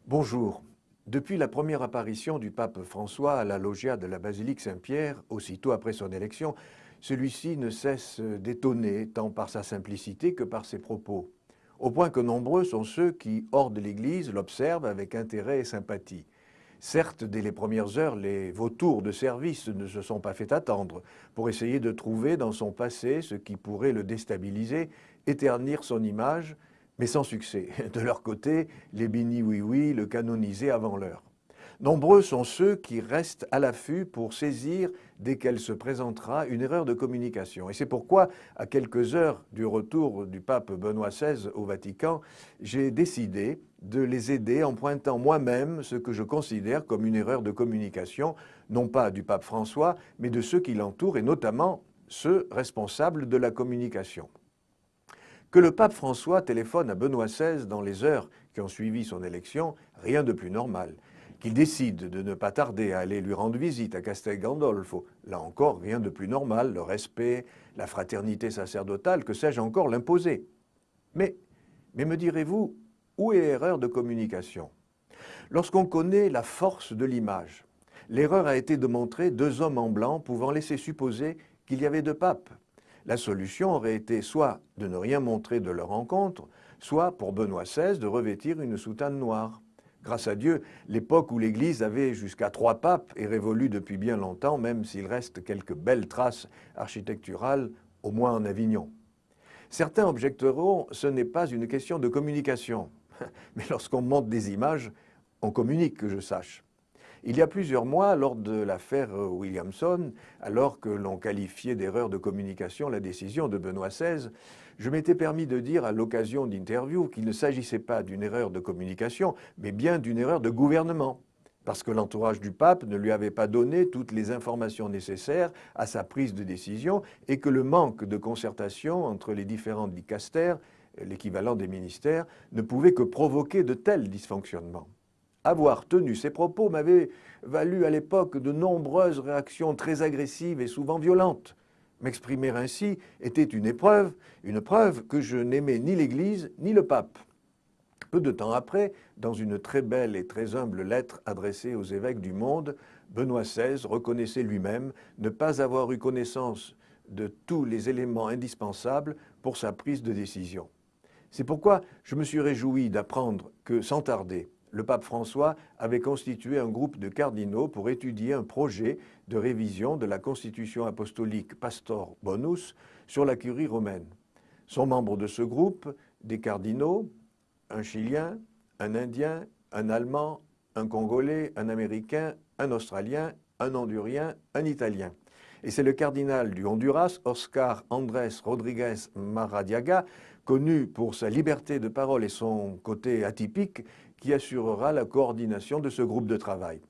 Bonjour. Depuis la première apparition du pape François à la loggia de la basilique Saint-Pierre, aussitôt après son élection, celui-ci ne cesse d'étonner tant par sa simplicité que par ses propos, au point que nombreux sont ceux qui, hors de l'Église, l'observent avec intérêt et sympathie. Certes, dès les premières heures, les vautours de service ne se sont pas fait attendre pour essayer de trouver dans son passé ce qui pourrait le déstabiliser, éternir son image, mais sans succès. De leur côté, les bini-oui-oui le canonisaient avant l'heure. Nombreux sont ceux qui restent à l'affût pour saisir, dès qu'elle se présentera, une erreur de communication. Et c'est pourquoi, à quelques heures du retour du pape Benoît XVI au Vatican, j'ai décidé de les aider en pointant moi-même ce que je considère comme une erreur de communication, non pas du pape François, mais de ceux qui l'entourent, et notamment ceux responsables de la communication. Que le pape François téléphone à Benoît XVI dans les heures qui ont suivi son élection, rien de plus normal. Qu'il décide de ne pas tarder à aller lui rendre visite à Castel Gandolfo, là encore, rien de plus normal, le respect, la fraternité sacerdotale, que sais-je encore l'imposer. Mais me direz-vous, où est l'erreur de communication? Lorsqu'on connaît la force de l'image, l'erreur a été de montrer deux hommes en blanc pouvant laisser supposer qu'il y avait deux papes. La solution aurait été soit de ne rien montrer de leur rencontre, soit pour Benoît XVI de revêtir une soutane noire. Grâce à Dieu, l'époque où l'Église avait jusqu'à 3 papes est révolue depuis bien longtemps, même s'il reste quelques belles traces architecturales, au moins en Avignon. Certains objecteront, ce n'est pas une question de communication. Mais lorsqu'on monte des images, on communique, que je sache. Il y a plusieurs mois, lors de l'affaire Williamson, alors que l'on qualifiait d'erreur de communication la décision de Benoît XVI, je m'étais permis de dire à l'occasion d'interviews qu'il ne s'agissait pas d'une erreur de communication, mais bien d'une erreur de gouvernement, parce que l'entourage du pape ne lui avait pas donné toutes les informations nécessaires à sa prise de décision et que le manque de concertation entre les différents dicastères, l'équivalent des ministères, ne pouvait que provoquer de tels dysfonctionnements. Avoir tenu ces propos m'avait valu à l'époque de nombreuses réactions très agressives et souvent violentes. M'exprimer ainsi était une preuve que je n'aimais ni l'Église ni le pape. Peu de temps après, dans une très belle et très humble lettre adressée aux évêques du monde, Benoît XVI reconnaissait lui-même ne pas avoir eu connaissance de tous les éléments indispensables pour sa prise de décision. C'est pourquoi je me suis réjoui d'apprendre que, sans tarder, le pape François avait constitué un groupe de cardinaux pour étudier un projet de révision de la constitution apostolique Pastor Bonus sur la curie romaine. Sont membres de ce groupe des cardinaux, un Chilien, un Indien, un Allemand, un Congolais, un Américain, un Australien, un Hondurien, un Italien. Et c'est le cardinal du Honduras, Oscar Andrés Rodríguez Maradiaga, connu pour sa liberté de parole et son côté atypique, qui assurera la coordination de ce groupe de travail.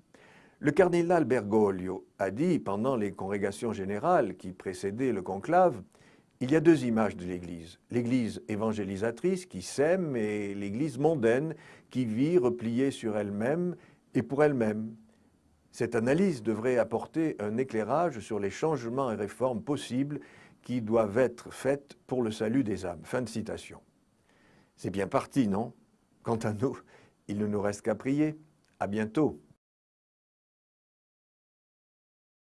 Le cardinal Bergoglio a dit, pendant les congrégations générales qui précédaient le conclave, « Il y a deux images de l'Église, l'Église évangélisatrice qui sème et l'Église mondaine qui vit repliée sur elle-même et pour elle-même. Cette analyse devrait apporter un éclairage sur les changements et réformes possibles qui doivent être faites pour le salut des âmes. » Fin de citation. C'est bien parti, non? Quant à nous, il ne nous reste qu'à prier. À bientôt.